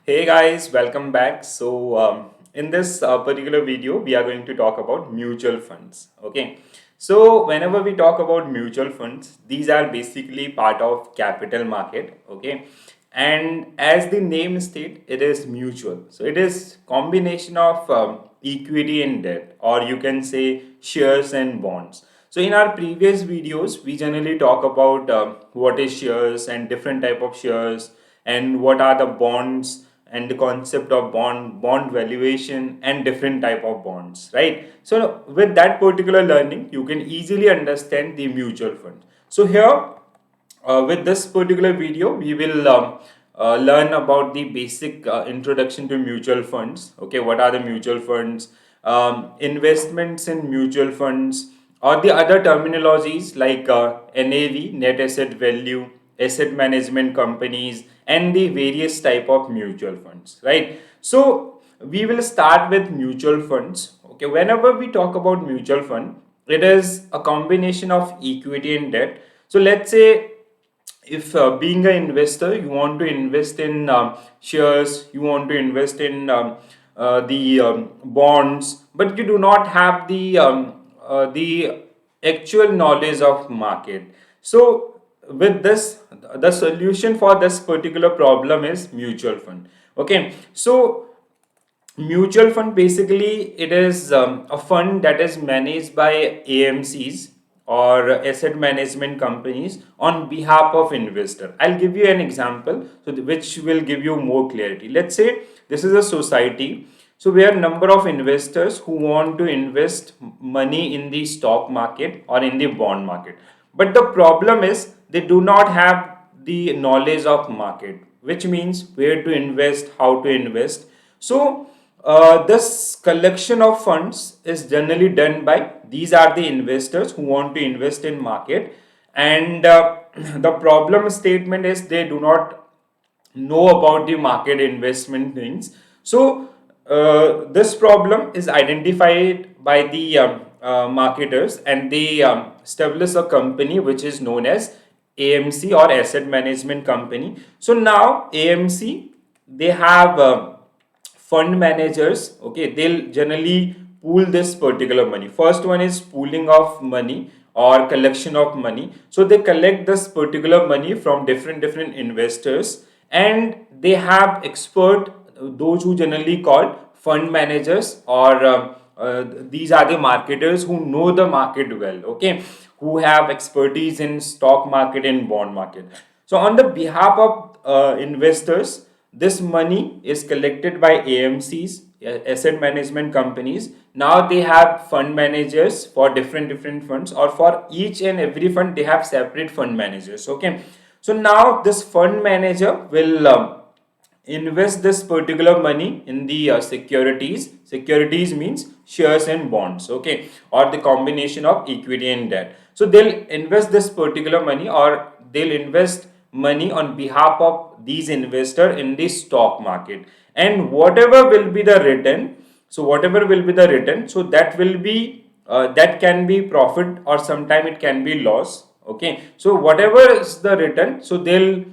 Hey guys, welcome back. In this particular video, we are going to talk about mutual funds. Okay, so whenever we talk about mutual funds, these are basically part of capital market. Okay, and as the name state, it is mutual. So it is combination of equity and debt, or you can say shares and bonds. So in our previous videos, we generally talk about what is shares and different type of shares and what are the bonds and the concept of bond valuation and different type of bonds, right? So with that particular learning you can easily understand the mutual fund. So here with this particular video we will learn about the basic introduction to mutual funds. Okay, what are the mutual funds, investments in mutual funds, or the other terminologies like NAV, net asset value, asset management companies, and the various type of mutual funds, right? So we will start with mutual funds. Okay, whenever we talk about mutual fund, it is a combination of equity and debt. So let's say if being an investor you want to invest in shares, you want to invest in the bonds, but you do not have the actual knowledge of market. So with this, the solution for this particular problem is mutual fund. Okay, so mutual fund basically it is a fund that is managed by AMCs or asset management companies on behalf of investor. I'll give you an example which will give you more clarity. Let's say this is a society, so where number of investors who want to invest money in the stock market or in the bond market, but the problem is they do not have the knowledge of market, which means where to invest, how to invest. So this collection of funds is generally done by these are the investors who want to invest in market, and the problem statement is they do not know about the market investment things. So this problem is identified by the marketers, and they establish a company which is known as AMC or asset management company. So now AMC, they have fund managers. Okay, they'll generally pool this particular money. First one is pooling of money or collection of money. So they collect this particular money from different investors, and they have expert, those who generally called fund managers, or these are the marketers who know the market well. Okay, who have expertise in stock market and bond market. So on the behalf of investors, this money is collected by AMCs, asset management companies. Now they have fund managers for different funds, or for each and every fund they have separate fund managers. Okay, so now this fund manager will invest this particular money in the securities means shares and bonds. Okay, or the combination of equity and debt. So they'll invest this particular money, or they'll invest money on behalf of these investor in the stock market, and whatever will be the return, so that will be that can be profit, or sometime it can be loss. Okay, so whatever is the return, so they'll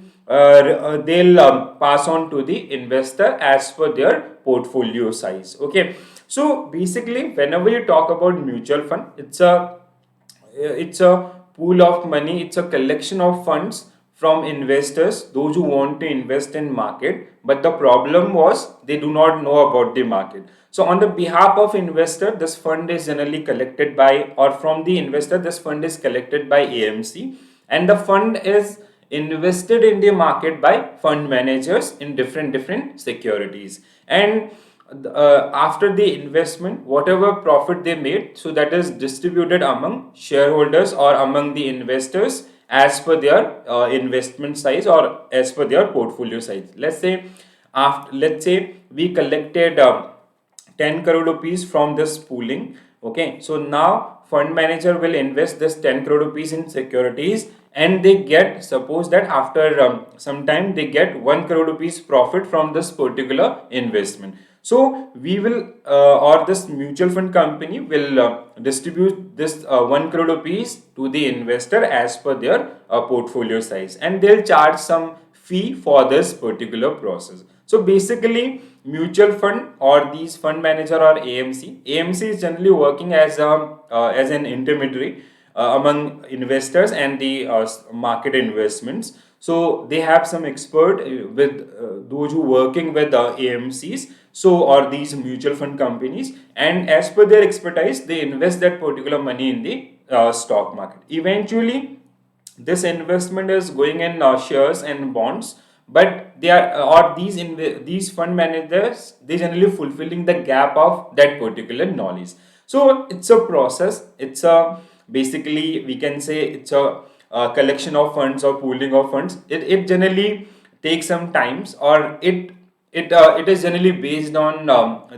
pass on to the investor as per their portfolio size. Okay, so basically whenever you talk about mutual fund, it's a pool of money, it's a collection of funds from investors, those who want to invest in market, but the problem was they do not know about the market. So on the behalf of investor, this fund is generally collected by, or from the investor, this fund is collected by AMC, and the fund is invested in the market by fund managers in different securities. And after the investment, whatever profit they made, so that is distributed among shareholders or among the investors as per their investment size or as per their portfolio size. Let's say we collected 10 crore rupees from this pooling. Okay, so now fund manager will invest this 10 crore rupees in securities, and they get, suppose that after some time they get 1 crore rupees profit from this particular investment. So we will or this mutual fund company will distribute this 1 crore rupees to the investor as per their portfolio size, and they'll charge some fee for this particular process. So basically, mutual fund or these fund manager or AMC is generally working as an intermediary among investors and the market investments. So they have some expert with those who working with AMCs, so or these mutual fund companies, and as per their expertise, they invest that particular money in the stock market. Eventually, this investment is going in shares and bonds, but they are or these fund managers, they generally fulfilling the gap of that particular knowledge. So it's a process, it's a basically we can say it's a collection of funds or pooling of funds. It generally takes some times, or it is generally based on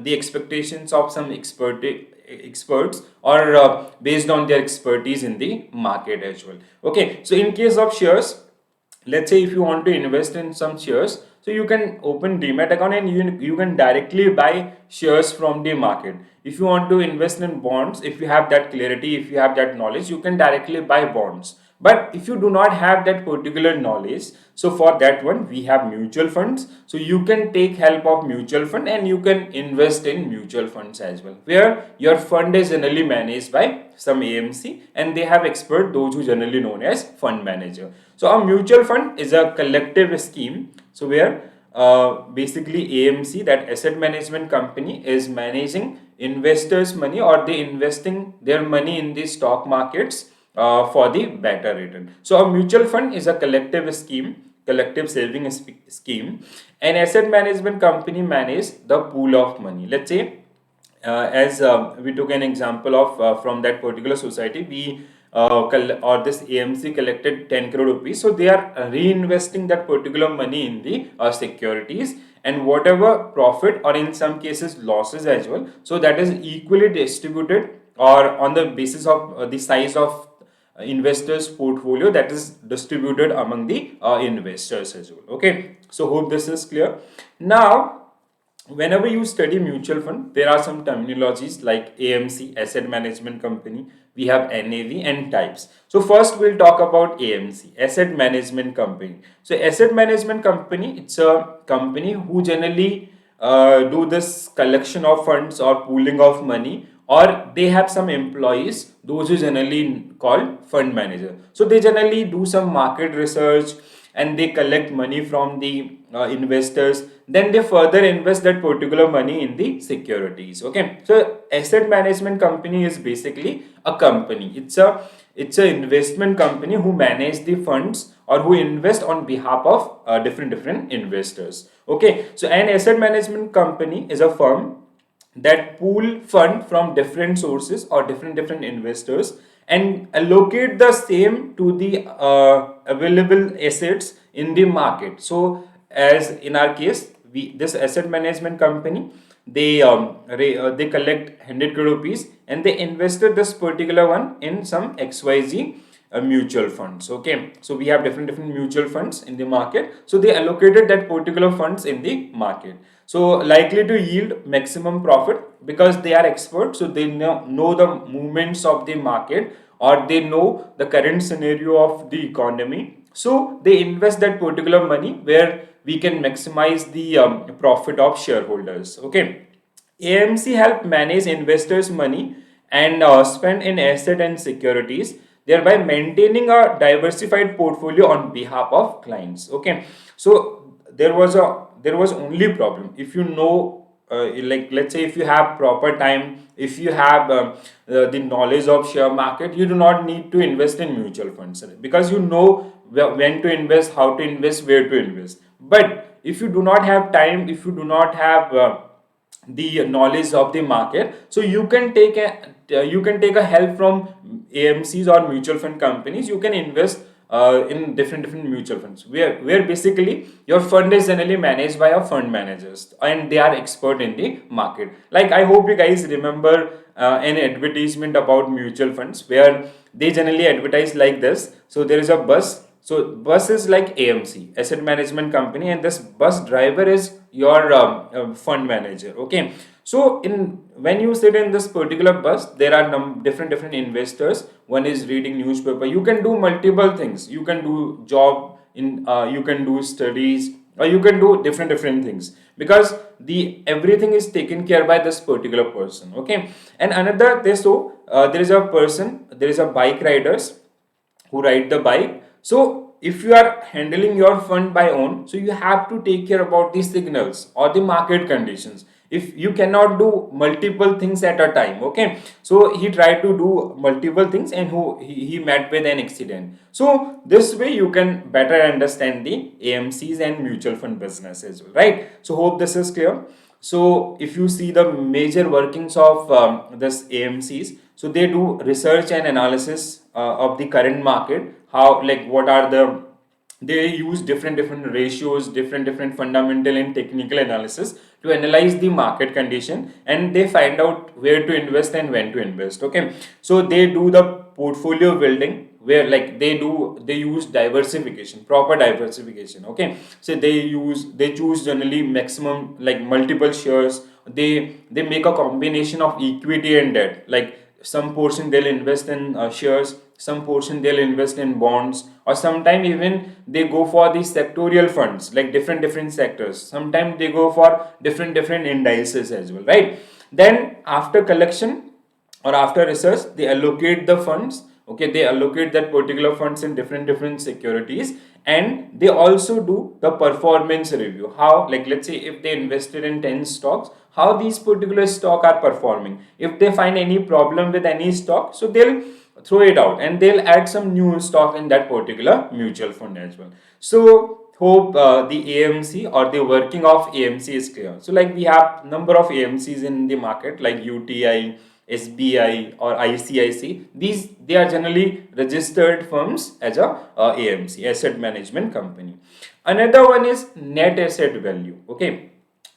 the expectations of some experts, or based on their expertise in the market as well. Okay, so in case of shares, let's say if you want to invest in some shares, so you can open demat account and you can directly buy shares from the market. If you want to invest in bonds, if you have that clarity, if you have that knowledge, you can directly buy bonds. But if you do not have that particular knowledge, so for that one we have mutual funds. So you can take help of mutual fund and you can invest in mutual funds as well, where your fund is generally managed by some AMC and they have expert, those who generally known as fund manager. So a mutual fund is a collective scheme, so where basically AMC, that asset management company, is managing investors money, or they investing their money in the stock markets for the better return. So a mutual fund is a collective scheme, collective saving scheme. An asset management company manages the pool of money. Let's say as we took an example of from that particular society, we or this AMC collected 10 crore rupees, so they are reinvesting that particular money in the securities, and whatever profit or in some cases losses as well, so that is equally distributed or on the basis of the size of investors portfolio, that is distributed among the investors as well. Okay, so hope this is clear. Now whenever you study mutual fund, there are some terminologies like AMC, asset management company, we have NAV and types. So first we'll talk about AMC, asset management company. So asset management company, it's a company who generally do this collection of funds or pooling of money, or they have some employees, those who generally called fund manager. So they generally do some market research and they collect money from the investors, then they further invest that particular money in the securities. Okay, so asset management company is basically a company, it's a investment company who manage the funds or who invest on behalf of different investors. Okay, so an asset management company is a firm that pool fund from different sources or different investors and allocate the same to the available assets in the market. So as in our case, we this asset management company, they collect 100 crore rupees and they invested this particular one in some XYZ mutual funds. Okay, so we have different mutual funds in the market, so they allocated that particular funds in the market, so likely to yield maximum profit because they are experts, so they know the movements of the market, or they know the current scenario of the economy, so they invest that particular money where we can maximize the profit of shareholders. Okay, AMC help manage investors money and spend in asset and securities, thereby maintaining a diversified portfolio on behalf of clients. Okay, so there was only problem if you know, like let's say if you have proper time, if you have the knowledge of share market, you do not need to invest in mutual funds because you know when to invest, how to invest, where to invest. But if you do not have time, if you do not have the knowledge of the market, so you can take a help from AMCs or mutual fund companies. You can invest in different mutual funds where basically your fund is generally managed by a fund managers and they are expert in the market. Like I hope you guys remember an advertisement about mutual funds where they generally advertise like this. So there is a bus, so bus is like AMC, asset management company, and this bus driver is your fund manager. Okay, so in when you sit in this particular bus, there are different investors. One is reading newspaper. You can do multiple things. You can do job in, you can do studies, or you can do different things, because the everything is taken care by this particular person. Okay. And another, there is a person, there is a bike riders who ride the bike. So if you are handling your fund by own, so you have to take care about the signals or the market conditions. If you cannot do multiple things at a time, okay, so he tried to do multiple things, and he met with an accident. So this way you can better understand the AMCs and mutual fund business as well, right? So hope this is clear. So if you see the major workings of this AMCs, so they do research and analysis of the current market. How, like, what are the, they use different ratios, different fundamental and technical analysis to analyze the market condition, and they find out where to invest and when to invest. Okay, so they do the portfolio building, where like they use diversification, proper diversification. Okay, so they choose generally maximum, like multiple shares. They make a combination of equity and debt, like some portion they'll invest in shares, some portion they'll invest in bonds, or sometimes even they go for the sectorial funds, like different sectors. Sometimes they go for different indices as well, right? Then after collection or after research, they allocate the funds. Okay, they allocate that particular funds in different securities, and they also do the performance review. How, like, let's say if they invested in 10 stocks, how these particular stock are performing. If they find any problem with any stock, so they'll throw it out and they'll add some new stock in that particular mutual fund as well. So hope the AMC or the working of AMC is clear. So like we have number of AMCs in the market, like UTI, SBI or ICIC. These, they are generally registered firms as a AMC, asset management company. Another one is net asset value. Okay,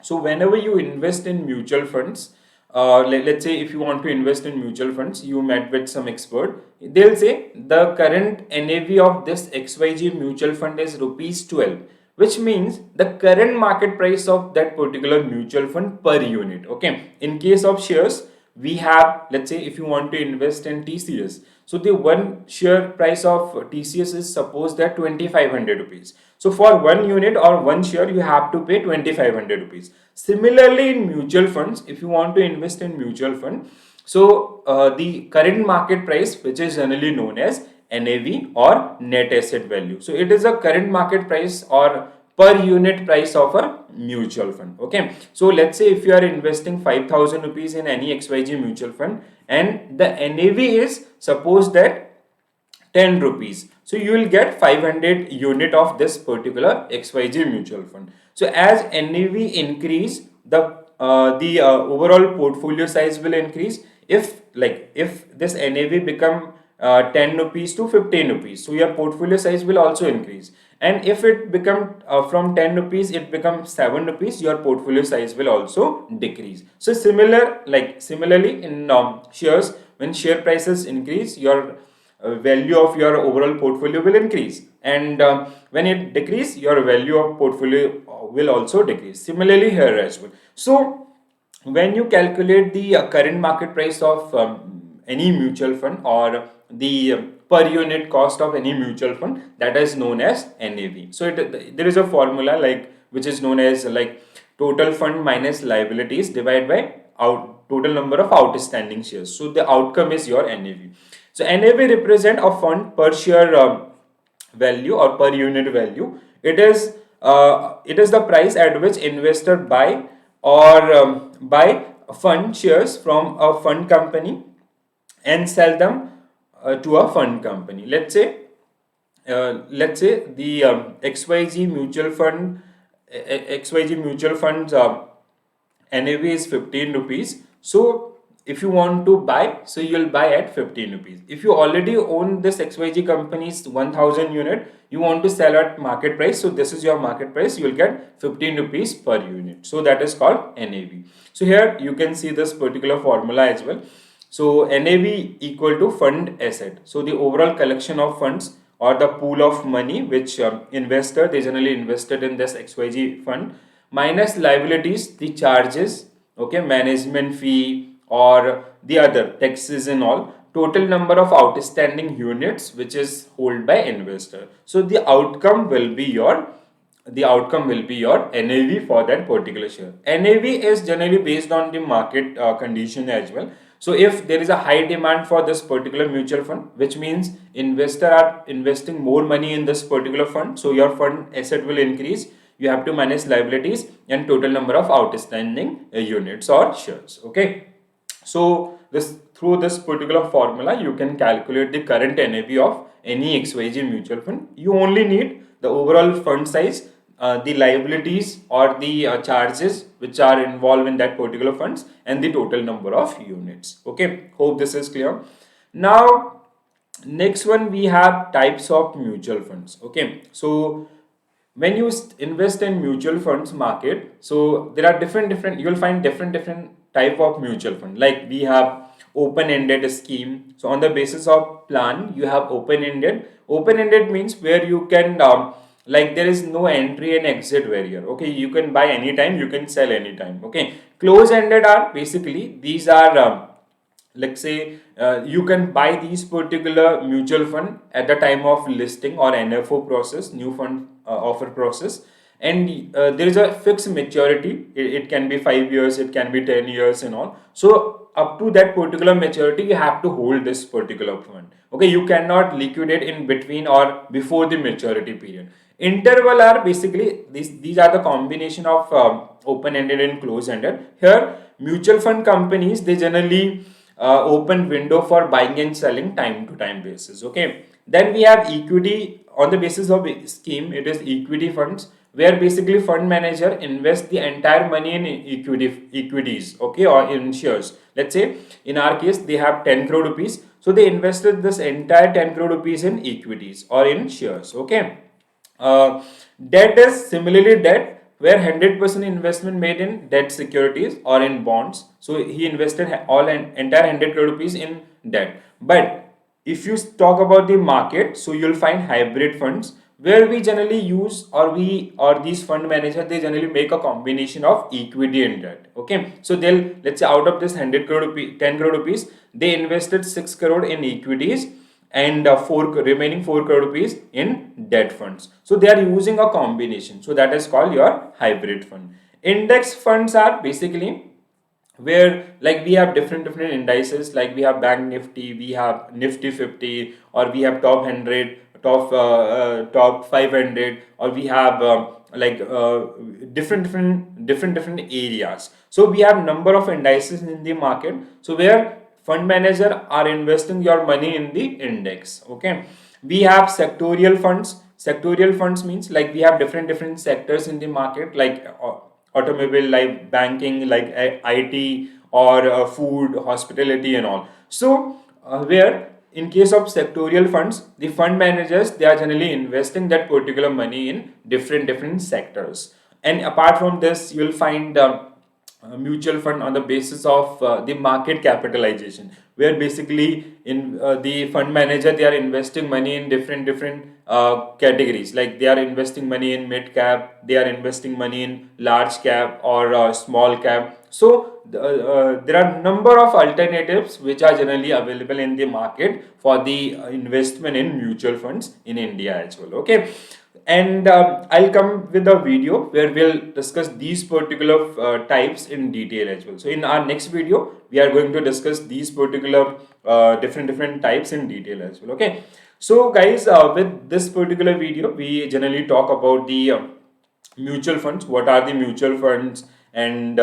so whenever you invest in mutual funds, let's say if you want to invest in mutual funds, you met with some expert, they'll say the current NAV of this XYG mutual fund is rupees 12, which means the current market price of that particular mutual fund per unit. Okay, in case of shares, we have, let's say if you want to invest in TCS, so the one share price of TCS is supposed that 2500 rupees. So for one unit or one share, you have to pay 2500 rupees. Similarly, in mutual funds, if you want to invest in mutual fund, so the current market price, which is generally known as NAV or net asset value. So it is a current market price or per unit price of a mutual fund. Okay, so let's say if you are investing 5000 rupees in any XYG mutual fund, and the NAV is suppose that 10 rupees, so you will get 500 unit of this particular XYG mutual fund. So as NAV increase, the overall portfolio size will increase. If this NAV become 10 rupees to 15 rupees, so your portfolio size will also increase. And if it become from 10 rupees, it becomes 7 rupees, your portfolio size will also decrease. So similarly in shares, when share prices increase, your value of your overall portfolio will increase, and when it decrease, your value of portfolio will also decrease. Similarly here as well. So when you calculate the current market price of any mutual fund, or the per unit cost of any mutual fund, that is known as NAV. So there is a formula, like, which is known as like total fund minus liabilities divided by total number of outstanding shares. So the outcome is your NAV. So NAV represent a fund per share value or per unit value. It is the price at which investor buy or buy fund shares from a fund company and sell them to a fund company. Let's say the XYG mutual fund, XYG mutual funds NAV is 15 rupees. So if you want to buy, so you'll buy at 15 rupees. If you already own this XYG company's 1000 unit, you want to sell at market price, so this is your market price, you will get 15 rupees per unit. So that is called NAV. So here you can see this particular formula as well. So NAV equal to fund asset. So the overall collection of funds or the pool of money which investor, they generally invested in this XYG fund, minus liabilities, the charges, okay, management fee or the other taxes and all, total number of outstanding units which is held by investor. So the outcome will be your the outcome will be your NAV for that particular share. NAV is generally based on the market condition as well. So if there is a high demand for this particular mutual fund, which means investor are investing more money in this particular fund, so your fund asset will increase. You have to manage liabilities and total number of outstanding units or shares. Okay. So this through this particular formula, you can calculate the current NAV of any XYZ mutual fund. You only need the overall fund size, the liabilities or the charges which are involved in that particular funds, and the total number of units. Okay, hope this is clear. Now, next one we have types of mutual funds. Okay, so when you invest in mutual funds market, so there are different you'll find different type of mutual fund. Like we have open ended scheme. So on the basis of plan, you have open ended means where you can like there is no entry and exit barrier. Okay, you can buy anytime, you can sell anytime. Okay, close ended are basically these are let's say you can buy these particular mutual fund at the time of listing or NFO process, new fund offer process, and there is a fixed maturity. It can be 5 years, it can be 10 years and all. So up to that particular maturity you have to hold this particular fund. Okay, you cannot liquidate in between or before the maturity period. Interval are basically these are the combination of open ended and close ended. Here mutual fund companies, they generally open window for buying and selling time to time basis. Okay, then we have equity. On the basis of scheme, it is equity funds, where basically fund manager invest the entire money in equities, okay, or in shares. Let's say in our case they have 10 crore rupees, so they invested this entire 10 crore rupees in equities or in shares. Okay, uh, debt is similarly debt, where 100% investment made in debt securities or in bonds. So he invested all an entire 100 crore rupees in debt. But if you talk about the market, so you'll find hybrid funds, where we generally use or these fund managers, they generally make a combination of equity and debt. Okay, so they'll, let's say out of this 100 crore rupees, 10 crore rupees, they invested 6 crore in equities and remaining 4 crore rupees in debt funds. So they are using a combination. So that is called your hybrid fund. Index funds are basically where like we have different indices, like we have bank nifty, we have nifty 50, or we have top 100, top 500, or we have different areas. So we have number of indices in the market, so where fund manager are investing your money in the index. Okay, we have sectorial funds means like we have different sectors in the market, like automobile, like banking, like IT, or food, hospitality and all. So where in case of sectorial funds, the fund managers, they are generally investing that particular money in different sectors. And apart from this, you will find mutual fund on the basis of the market capitalization, where basically in the fund manager, they are investing money in different categories, like they are investing money in mid cap, they are investing money in large cap or small cap. So there are number of alternatives which are generally available in the market for the investment in mutual funds in India as well. Okay, and I'll come with a video where we'll discuss these particular types in detail as well. So in our next video, we are going to discuss these particular different types in detail as well. Okay, so guys, with this particular video, we generally talk about the mutual funds, what are the mutual funds, and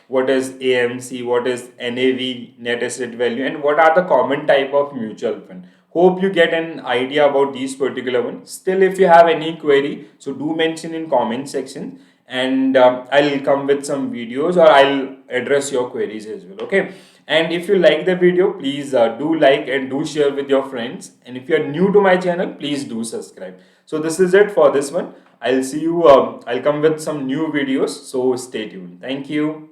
what is AMC, what is NAV, net asset value, and what are the common type of mutual fund. Hope you get an idea about these particular ones. Still, if you have any query, so do mention in comment section, and I'll come with some videos, or I'll address your queries as well. Okay, and if you like the video, please do like and do share with your friends, and if you are new to my channel, please do subscribe. So this is it for this one. I'll see you, I'll come with some new videos, so stay tuned. Thank you.